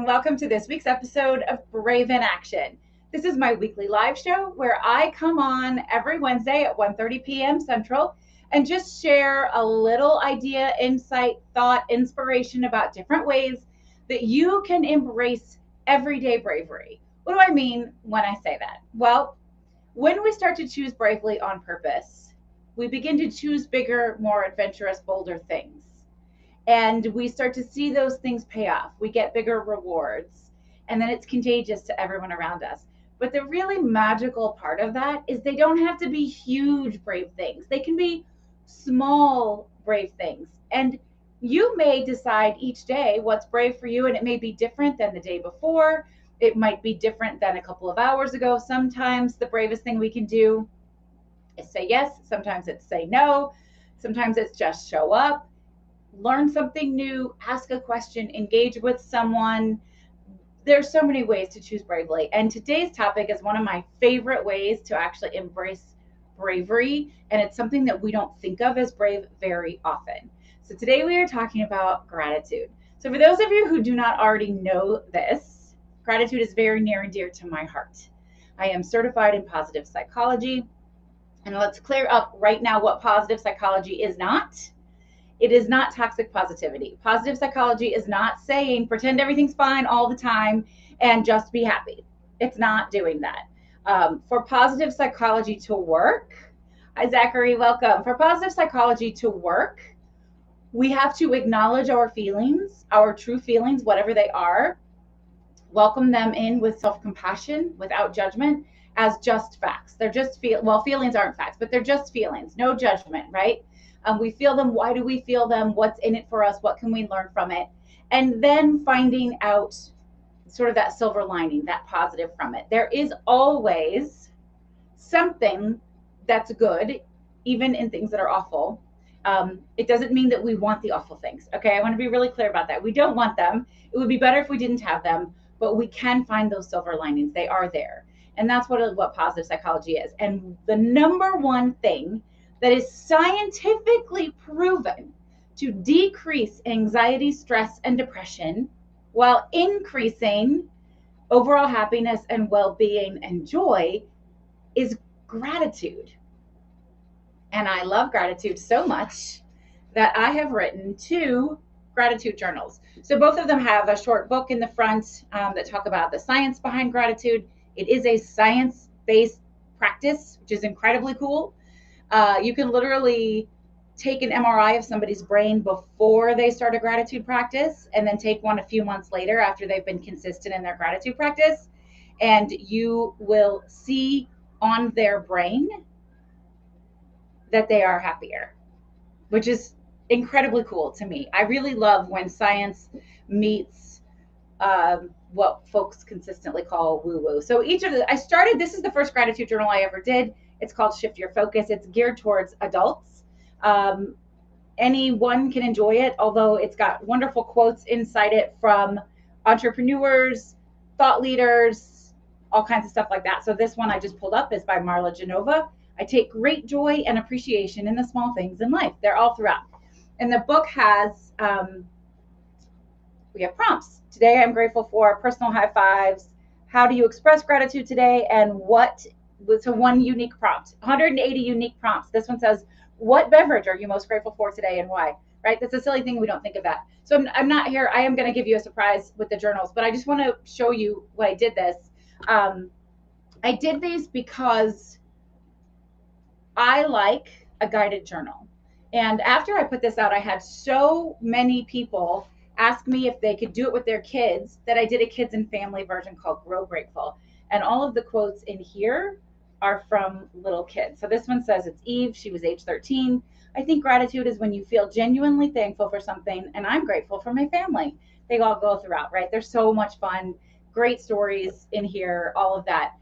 Welcome to this week's episode of Brave in Action. This is my weekly live show where I come on every Wednesday at 1:30 p.m. Central and just share a little idea, insight, thought, inspiration about different ways that you can embrace everyday bravery. What do I mean when I say that? Well, when we start to choose bravely on purpose, we begin to choose bigger, more adventurous, bolder things, and we start to see those things pay off. We get bigger rewards, and then it's contagious to everyone around us. But the really magical part of that is they don't have to be huge, brave things. They can be small, brave things. And you may decide each day what's brave for you, and it may be different than the day before. It might be different than a couple of hours ago. Sometimes the bravest thing we can do is say yes. Sometimes it's say no. Sometimes it's just show up, learn something new, ask a question, engage with someone. There's so many ways to choose bravely. And today's topic is one of my favorite ways to actually embrace bravery. And it's something that we don't think of as brave very often. So today we are talking about gratitude. So for those of you who do not already know this, gratitude is very near and dear to my heart. I am certified in positive psychology. And let's clear up right now what positive psychology is not. It is not toxic positivity. Positive psychology is not saying pretend everything's fine all the time and just be happy. It's not doing that. For positive psychology to work, hi Zachary, welcome. For positive psychology to work, we have to acknowledge our feelings, our true feelings, whatever they are, welcome them in with self-compassion, without judgment, as just facts. They're just feelings aren't facts, but they're just feelings, no judgment, right? We feel them. Why do we feel them? What's in it for us? What can we learn from it? And then finding out sort of that silver lining, that positive from it. There is always something that's good, even in things that are awful. It doesn't mean that we want the awful things. Okay, I want to be really clear about that. We don't want them. It would be better if we didn't have them, but we can find those silver linings. They are there. And that's what positive psychology is. And the number one thing that is scientifically proven to decrease anxiety, stress, and depression while increasing overall happiness and well-being and joy is gratitude. And I love gratitude so much that I have written 2 gratitude journals. So both of them have a short book in the front that talk about the science behind gratitude. It is a science-based practice, which is incredibly cool. You can literally take an MRI of somebody's brain before they start a gratitude practice, and then take one a few months later after they've been consistent in their gratitude practice, and you will see on their brain that they are happier, which is incredibly cool to me. I really love when science meets what folks consistently call woo-woo. So this is the first gratitude journal I ever did. It's called Shift Your Focus. It's geared towards adults. Anyone can enjoy it, although it's got wonderful quotes inside it from entrepreneurs, thought leaders, all kinds of stuff like that. So this one I just pulled up is by Marla Genova. I take great joy and appreciation in the small things in life. They're all throughout. And the book has, we have prompts. Today I'm grateful for personal high fives. How do you express gratitude today? And so one unique prompt, 180 unique prompts. This one says, what beverage are you most grateful for today and why? Right? That's a silly thing. We don't think of that. So I'm not here. I am going to give you a surprise with the journals, but I just want to show you why I did this. I did these because I like a guided journal. And after I put this out, I had so many people ask me if they could do it with their kids that I did a kids and family version called Grow Grateful. And all of the quotes in here are from little kids. So this one says, it's Eve. She was age 13. I think gratitude is when you feel genuinely thankful for something, and I'm grateful for my family. They all go throughout, right? There's so much fun, great stories in here, all of that.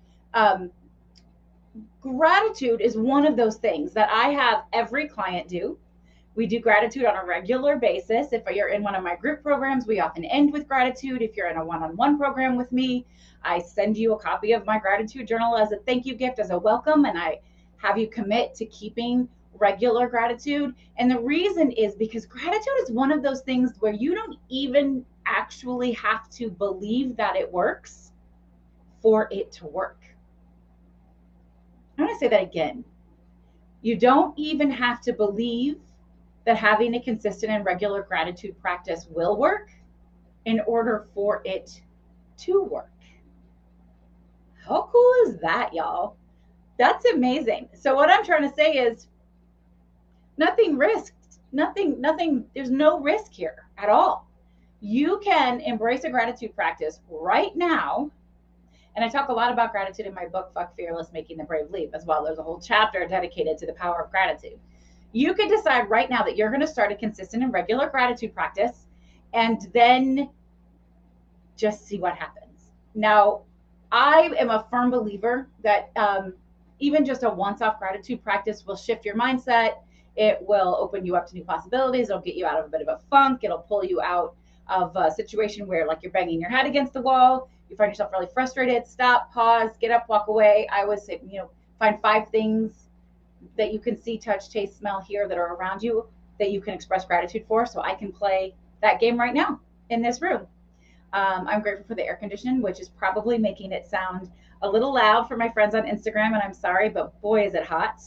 Gratitude is one of those things that I have every client do. We do gratitude on a regular basis. If you're in one of my group programs, we often end with gratitude. If you're in a one-on-one program with me, I send you a copy of my gratitude journal as a thank you gift, as a welcome, and I have you commit to keeping regular gratitude. And the reason is because gratitude is one of those things where you don't even actually have to believe that it works for it to work. I'm going to say that again. You don't even have to believe that having a consistent and regular gratitude practice will work in order for it to work. How cool is that, y'all? That's amazing. So what I'm trying to say is nothing risked, nothing, there's no risk here at all. You can embrace a gratitude practice right now. And I talk a lot about gratitude in my book, Fuck Fearless, Making the Brave Leap as well. There's a whole chapter dedicated to the power of gratitude. You can decide right now that you're going to start a consistent and regular gratitude practice and then just see what happens. Now, I am a firm believer that even just a once-off gratitude practice will shift your mindset. It will open you up to new possibilities. It'll get you out of a bit of a funk. It'll pull you out of a situation where like you're banging your head against the wall. You find yourself really frustrated. Stop, pause, get up, walk away. I always say, find 5 things that you can see, touch, taste, smell, hear that are around you that you can express gratitude for. So I can play that game right now in this room. I'm grateful for the air conditioning, which is probably making it sound a little loud for my friends on Instagram, and I'm sorry, but boy, is it hot.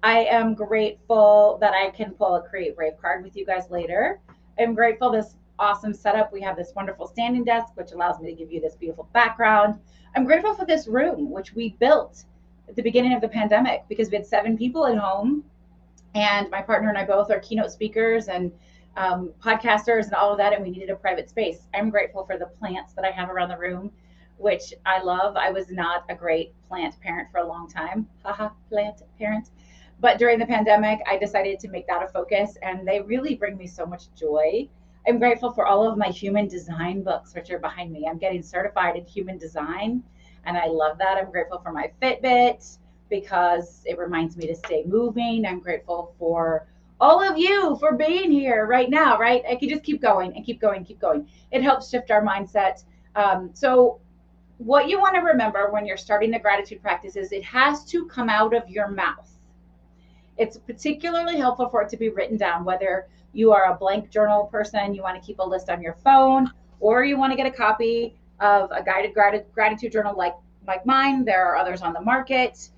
I am grateful that I can pull a Create Brave card with you guys later. I'm grateful this awesome setup. We have this wonderful standing desk, which allows me to give you this beautiful background. I'm grateful for this room, which we built at the beginning of the pandemic because we had 7 people at home, and my partner and I both are keynote speakers and podcasters and all of that, and we needed a private space. I'm grateful for the plants that I have around the room, which I love. I was not a great plant parent for a long time. Haha, plant parent. But during the pandemic, I decided to make that a focus, and they really bring me so much joy. I'm grateful for all of my human design books, which are behind me. I'm getting certified in human design, and I love that. I'm grateful for my Fitbit because it reminds me to stay moving. I'm grateful for all of you for being here right now, right? I can just keep going and keep going, keep going. It helps shift our mindset. So what you want to remember when you're starting the gratitude practice is it has to come out of your mouth. It's particularly helpful for it to be written down, whether you are a blank journal person, you want to keep a list on your phone, or you want to get a copy of a guided gratitude journal like mine. There are others on the market.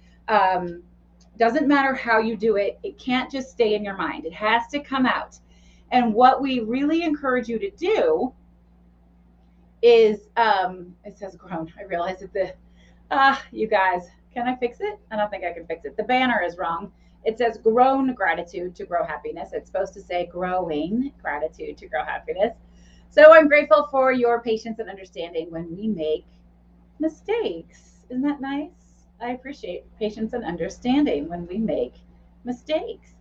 Doesn't matter how you do it. It can't just stay in your mind. It has to come out. And what we really encourage you to do is, it says grown. I realize that you guys, can I fix it? I don't think I can fix it. The banner is wrong. It says grown gratitude to grow happiness. It's supposed to say growing gratitude to grow happiness. So I'm grateful for your patience and understanding when we make mistakes. Isn't that nice? I appreciate patience and understanding when we make mistakes.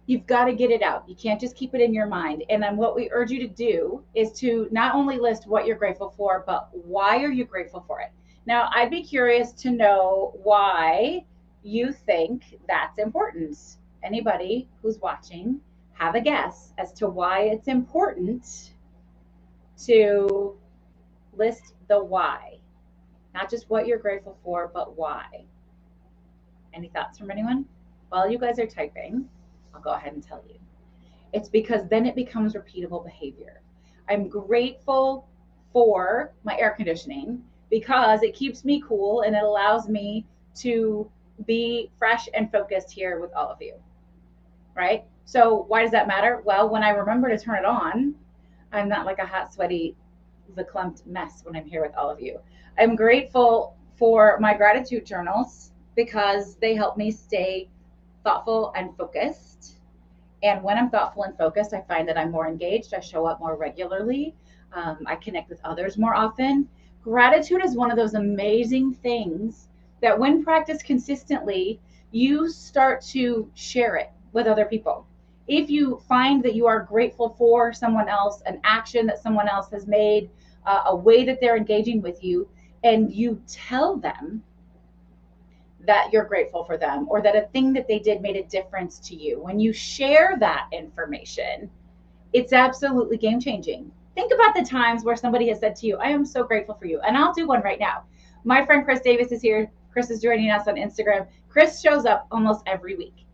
You've got to get it out. You can't just keep it in your mind. And then what we urge you to do is to not only list what you're grateful for, but why are you grateful for it? Now, I'd be curious to know why you think that's important. Anybody who's watching, have a guess as to why it's important to list the why. Not just what you're grateful for, but why. Any thoughts from anyone? While you guys are typing, I'll go ahead and tell you. It's because then it becomes repeatable behavior. I'm grateful for my air conditioning because it keeps me cool and it allows me to be fresh and focused here with all of you, right? So why does that matter? Well, when I remember to turn it on, I'm not like a hot, sweaty, verklempt mess when I'm here with all of you. I'm grateful for my gratitude journals because they help me stay thoughtful and focused. And when I'm thoughtful and focused, I find that I'm more engaged. I show up more regularly. I connect with others more often. Gratitude is one of those amazing things that when practiced consistently, you start to share it with other people. If you find that you are grateful for someone else, an action that someone else has made, a way that they're engaging with you, and you tell them that you're grateful for them or that a thing that they did made a difference to you, when you share that information, it's absolutely game changing. Think about the times where somebody has said to you, I am so grateful for you. And I'll do one right now. My friend Chris Davis is here. Chris is joining us on Instagram. Chris shows up almost every week.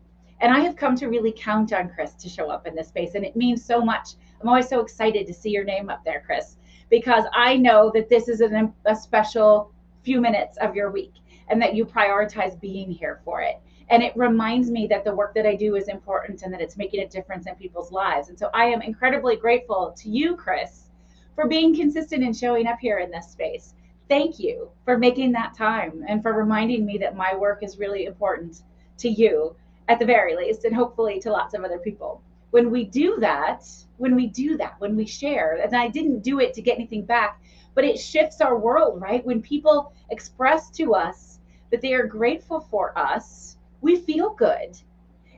And I have come to really count on Chris to show up in this space, and it means so much. I'm always so excited to see your name up there, Chris, because I know that this is a special few minutes of your week and that you prioritize being here for it. And it reminds me that the work that I do is important and that it's making a difference in people's lives. And so I am incredibly grateful to you, Chris, for being consistent and showing up here in this space. Thank you for making that time and for reminding me that my work is really important to you at the very least, and hopefully to lots of other people. When we do that, when we share, and I didn't do it to get anything back, but it shifts our world, right? When people express to us that they are grateful for us, we feel good.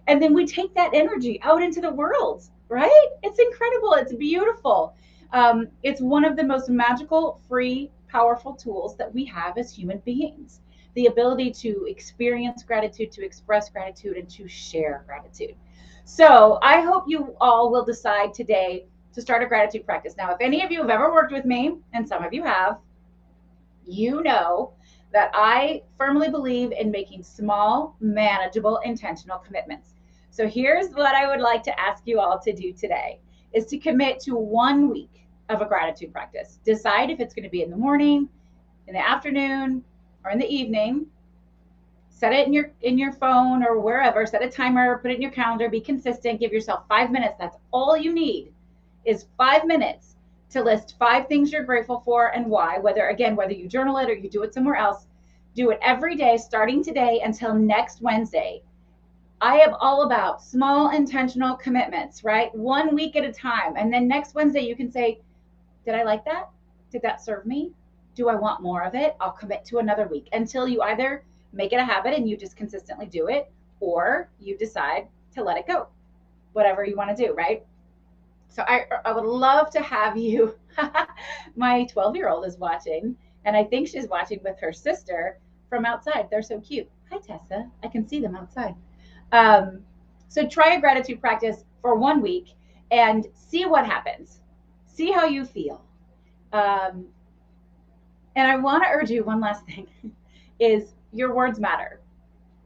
And then we take that energy out into the world, right? It's incredible. It's beautiful. It's one of the most magical, free, powerful tools that we have as human beings. The ability to experience gratitude, to express gratitude, and to share gratitude. So I hope you all will decide today to start a gratitude practice. Now, if any of you have ever worked with me, and some of you have, you know that I firmly believe in making small, manageable, intentional commitments. So here's what I would like to ask you all to do today is to commit to 1 week of a gratitude practice. Decide if it's going to be in the morning, in the afternoon, or in the evening. Set it in your phone or wherever. Set a timer, put it in your calendar, be consistent, give yourself 5 minutes. That's all you need is 5 minutes to list 5 things you're grateful for and why, whether you journal it or you do it somewhere else. Do it every day starting today until next Wednesday. I am all about small intentional commitments, right? 1 week at a time. And then next Wednesday you can say, did I like that? Did that serve me? Do I want more of it? I'll commit to another week until you either make it a habit and you just consistently do it, or you decide to let it go, whatever you want to do, right? So I would love to have you. My 12-year-old is watching, and I think she's watching with her sister from outside. They're so cute. Hi, Tessa. I can see them outside. So try a gratitude practice for 1 week and see what happens. See how you feel. And I want to urge you one last thing is your words matter.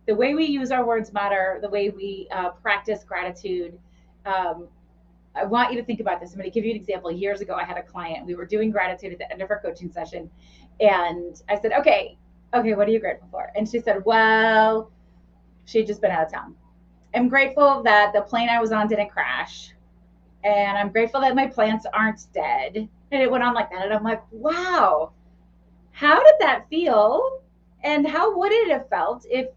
The way we use our words matter, the way we practice gratitude. I want you to think about this. I'm going to give you an example. Years ago, I had a client. We were doing gratitude at the end of our coaching session. And I said, okay, what are you grateful for? And she said, well, she'd just been out of town. I'm grateful that the plane I was on didn't crash. And I'm grateful that my plants aren't dead. And it went on like that. And I'm like, wow, how did that feel? And how would it have felt if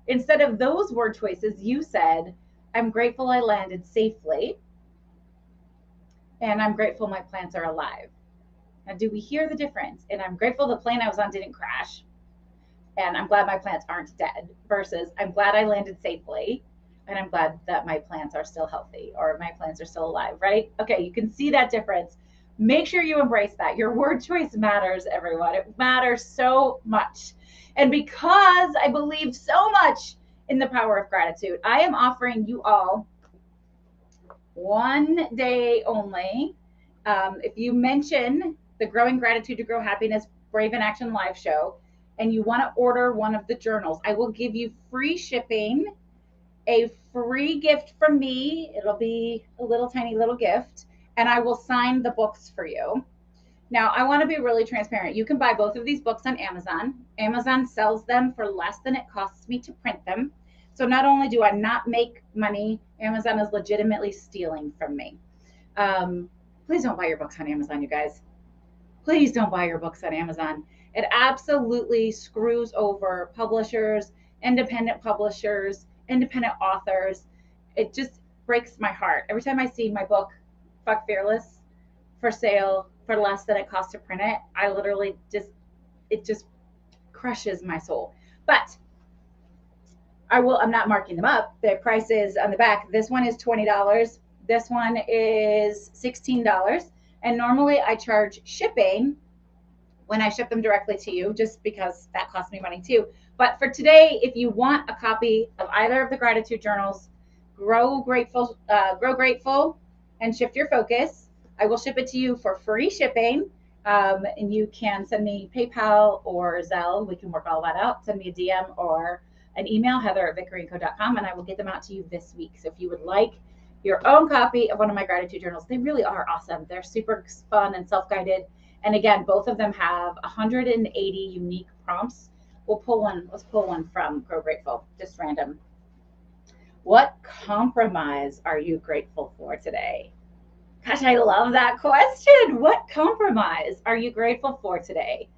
instead of those word choices, you said, I'm grateful I landed safely. And I'm grateful my plants are alive. Now, do we hear the difference? And I'm grateful the plane I was on didn't crash. And I'm glad my plants aren't dead versus I'm glad I landed safely. And I'm glad that my plants are still healthy or my plants are still alive, right? Okay, you can see that difference. Make sure you embrace that. Your word choice matters, everyone. It matters so much. And because I believe so much in the power of gratitude, I am offering you all 1 day only. If you mention the Growing Gratitude to Grow Happiness Brave in Action live show and you want to order one of the journals, I will give you free shipping, a free gift from me. It'll be a little tiny little gift, and I will sign the books for you. Now, I want to be really transparent. You can buy both of these books on Amazon. Amazon sells them for less than it costs me to print them. So not only do I not make money, Amazon is legitimately stealing from me. Please don't buy your books on Amazon, you guys. Please don't buy your books on Amazon. It absolutely screws over publishers, independent authors. It just breaks my heart. Every time I see my book, Fuck Fearless, for sale for less than it costs to print it, I literally it just crushes my soul. But I'm not marking them up. The price is on the back. This one is $20. This one is $16. And normally I charge shipping when I ship them directly to you, just because that costs me money too. But for today, if you want a copy of either of the gratitude journals, Grow Grateful, and Shift Your Focus, I will ship it to you for free shipping. And you can send me PayPal or Zelle. We can work all that out. Send me a DM or an email, heather@vickeryandco.com, and I will get them out to you this week. So if you would like your own copy of one of my gratitude journals, they really are awesome. They're super fun and self-guided. And again, both of them have 180 unique prompts. We'll pull one. Let's pull one from Grow Grateful, just random. What compromise are you grateful for today? Gosh, I love that question. What compromise are you grateful for today?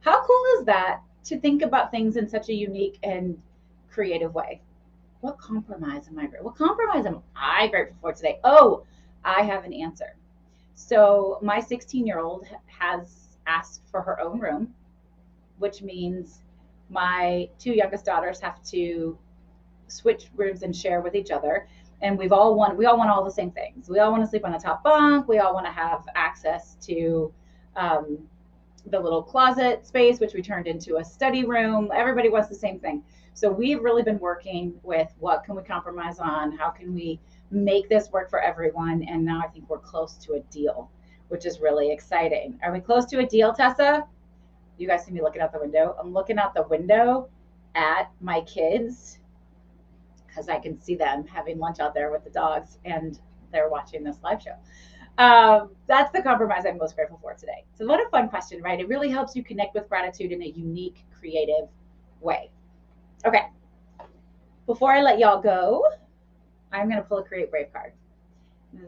How cool is that to think about things in such a unique and creative way? What compromise am I grateful for today? Oh, I have an answer. So my 16-year-old has asked for her own room, which means my two youngest daughters have to switch rooms and share with each other. And we all want all the same things. We all want to sleep on the top bunk. We all want to have access to the little closet space, which we turned into a study room. Everybody wants the same thing. So we've really been working with what can we compromise on? How can we make this work for everyone? And now I think we're close to a deal, which is really exciting. Are we close to a deal, Tessa? You guys see me looking out the window. I'm looking out the window at my kids because I can see them having lunch out there with the dogs and they're watching this live show. That's the compromise I'm most grateful for today. So what a fun question, right? It really helps you connect with gratitude in a unique, creative way. Okay, before I let y'all go, I'm going to pull a Create Brave card.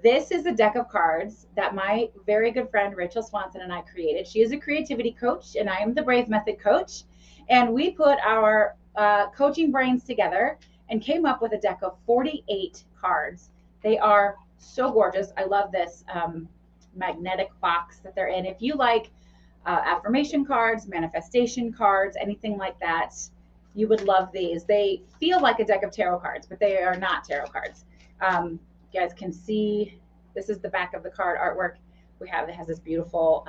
This is a deck of cards that my very good friend Rachel Swanson and I created. She is a creativity coach and I am the Brave Method coach. And we put our coaching brains together and came up with a deck of 48 cards. They are so gorgeous. I love this magnetic box that they're in. If you like affirmation cards, manifestation cards, anything like that, you would love these. They feel like a deck of tarot cards, but they are not tarot cards. You guys can see, this is the back of the card artwork. It has this beautiful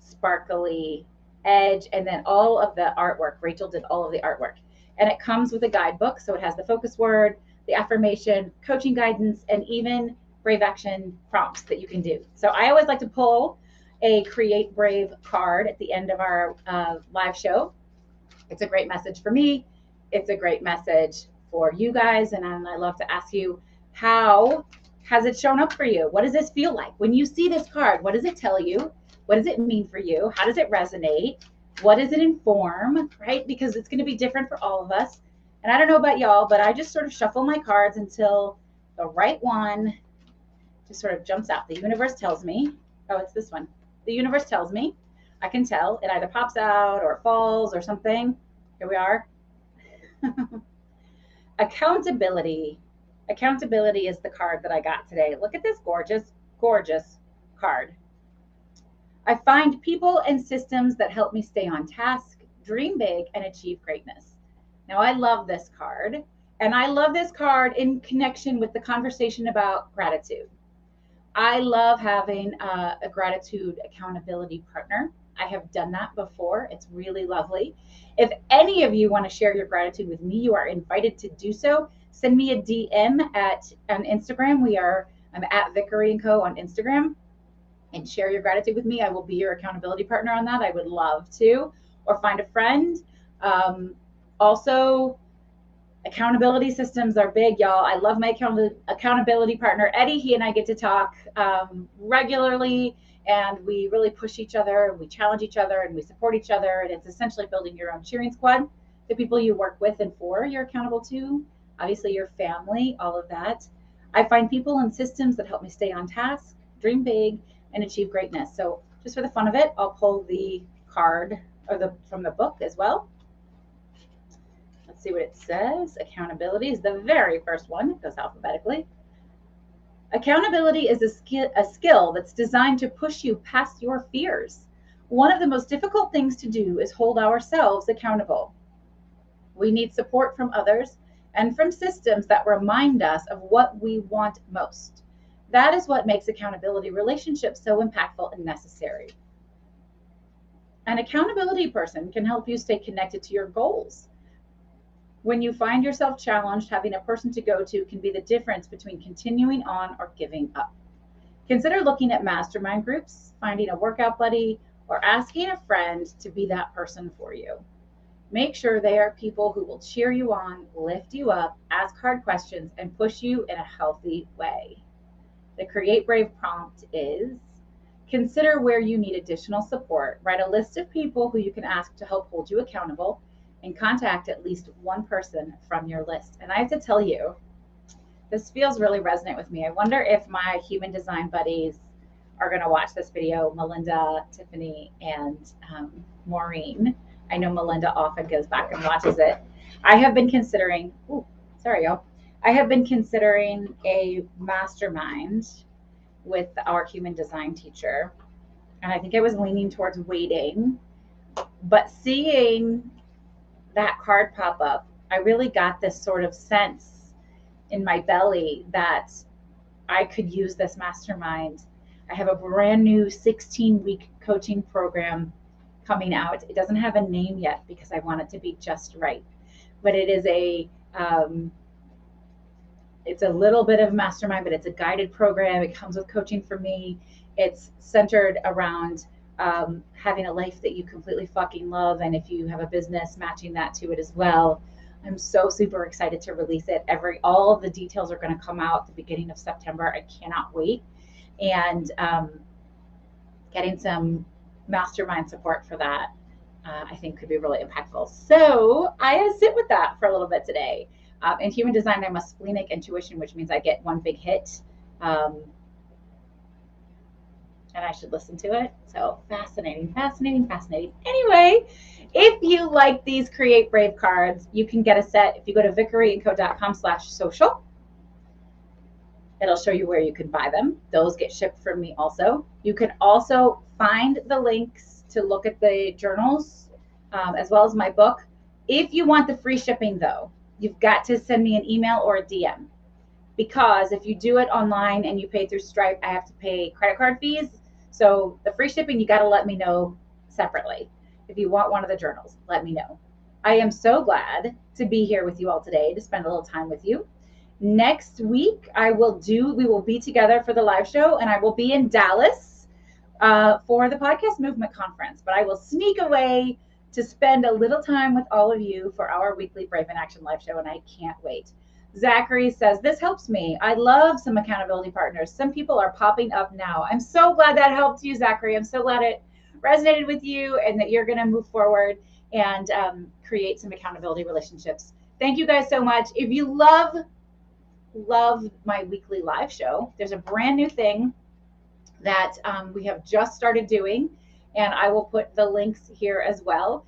sparkly edge, and then all of the artwork. Rachel did all of the artwork. And it comes with a guidebook. So it has the focus word, the affirmation, coaching guidance, and even brave action prompts that you can do. So I always like to pull a Create Brave card at the end of our live show. It's a great message for me. It's a great message for you guys. And I love to ask you, how has it shown up for you? What does this feel like? When you see this card, what does it tell you? What does it mean for you? How does it resonate? What does it inform, right? Because it's going to be different for all of us. And I don't know about y'all, but I just sort of shuffle my cards until the right one just sort of jumps out. The universe tells me, oh, it's this one. The universe tells me, I can tell. It either pops out or falls or something. Here we are. Accountability. Accountability is the card that I got today. Look at this gorgeous, gorgeous card. I find people and systems that help me stay on task, dream big, and achieve greatness. Now, I love this card, and I love this card in connection with the conversation about gratitude. I love having a gratitude accountability partner. I have done that before. It's really lovely. If any of you want to share your gratitude with me, you are invited to do so. Send me a DM on Instagram. I'm at Vickery & Co on Instagram. And share your gratitude with me. I will be your accountability partner on that. I would love to. Or find a friend. Also, accountability systems are big, y'all. I love my accountability partner, Eddie. He and I get to talk regularly, and we really push each other. We challenge each other, and we support each other. And it's essentially building your own cheering squad. The people you work with and for, you're accountable to. Obviously, your family, all of that. I find people and systems that help me stay on task, dream big, and achieve greatness. So just for the fun of it, I'll pull the card from the book as well. Let's see what it says. Accountability is the very first one. It goes alphabetically. Accountability is a skill that's designed to push you past your fears. One of the most difficult things to do is hold ourselves accountable. We need support from others and from systems that remind us of what we want most. That is what makes accountability relationships so impactful and necessary. An accountability person can help you stay connected to your goals. When you find yourself challenged, having a person to go to can be the difference between continuing on or giving up. Consider looking at mastermind groups, finding a workout buddy, or asking a friend to be that person for you. Make sure they are people who will cheer you on, lift you up, ask hard questions, and push you in a healthy way. The Create Brave prompt is: consider where you need additional support. Write a list of people who you can ask to help hold you accountable, and contact at least one person from your list. And I have to tell you, this feels really resonant with me. I wonder if my human design buddies are going to watch this video: Melinda, Tiffany, and Maureen. I know Melinda often goes back and watches it. I have been considering, sorry, y'all. I have been considering a mastermind with our human design teacher. And I think I was leaning towards waiting. But seeing that card pop up, I really got this sort of sense in my belly that I could use this mastermind. I have a brand new 16-week coaching program coming out. It doesn't have a name yet because I want it to be just right. But it is it's a little bit of mastermind, but it's a guided program. It comes with coaching for me. It's centered around having a life that you completely fucking love. And if you have a business, matching that to it as well. I'm so super excited to release it. All of the details are going to come out at the beginning of September. I cannot wait. And getting some mastermind support for that, I think could be really impactful. So I had to sit with that for a little bit today. In human design, I'm a splenic intuition, which means I get one big hit. And I should listen to it. So fascinating, fascinating, fascinating. Anyway, if you like these Create Brave cards, you can get a set if you go to vickeryandco.com/social. It'll show you where you can buy them. Those get shipped from me also. You can also find the links to look at the journals as well as my book. If you want the free shipping, though, you've got to send me an email or a DM, because if you do it online and you pay through Stripe, I have to pay credit card fees. So the free shipping, you got to let me know separately. If you want one of the journals, let me know. I am so glad to be here with you all today to spend a little time with you. Next week, we will be together for the live show, and I will be in Dallas for the Podcast Movement Conference. But I will sneak away to spend a little time with all of you for our weekly Brave in Action live show, and I can't wait. Zachary says, this helps me. I love some accountability partners. Some people are popping up now. I'm so glad that helped you, Zachary. I'm so glad it resonated with you and that you're going to move forward and create some accountability relationships. Thank you guys so much. If you love my weekly live show, there's a brand new thing that we have just started doing, and I will put the links here as well.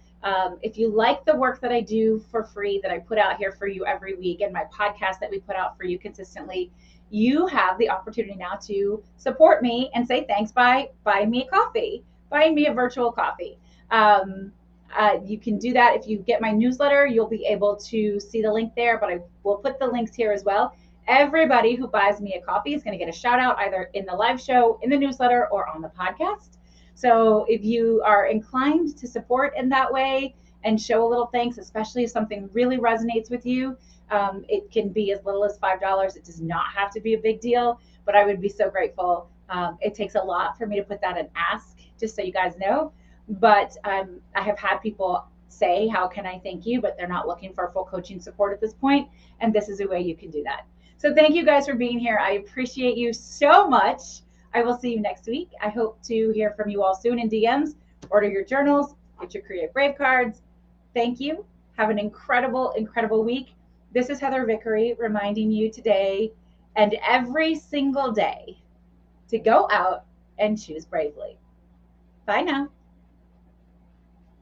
If you like the work that I do for free, that I put out here for you every week, and my podcast that we put out for you consistently, you have the opportunity now to support me and say thanks by buying me a coffee, buying me a virtual coffee. You can do that. If you get my newsletter, you'll be able to see the link there, but I will put the links here as well. Everybody who buys me a coffee is going to get a shout out either in the live show, in the newsletter, or on the podcast. So if you are inclined to support in that way and show a little thanks, especially if something really resonates with you, it can be as little as $5. It does not have to be a big deal, but I would be so grateful. It takes a lot for me to put that in ask, just so you guys know. But I have had people say, how can I thank you? But they're not looking for full coaching support at this point. And this is a way you can do that. So thank you guys for being here. I appreciate you so much. I will see you next week. I hope to hear from you all soon in DMs. Order your journals, get your Create Brave cards. Thank you. Have an incredible, incredible week. This is Heather Vickery reminding you today and every single day to go out and choose bravely. Bye now.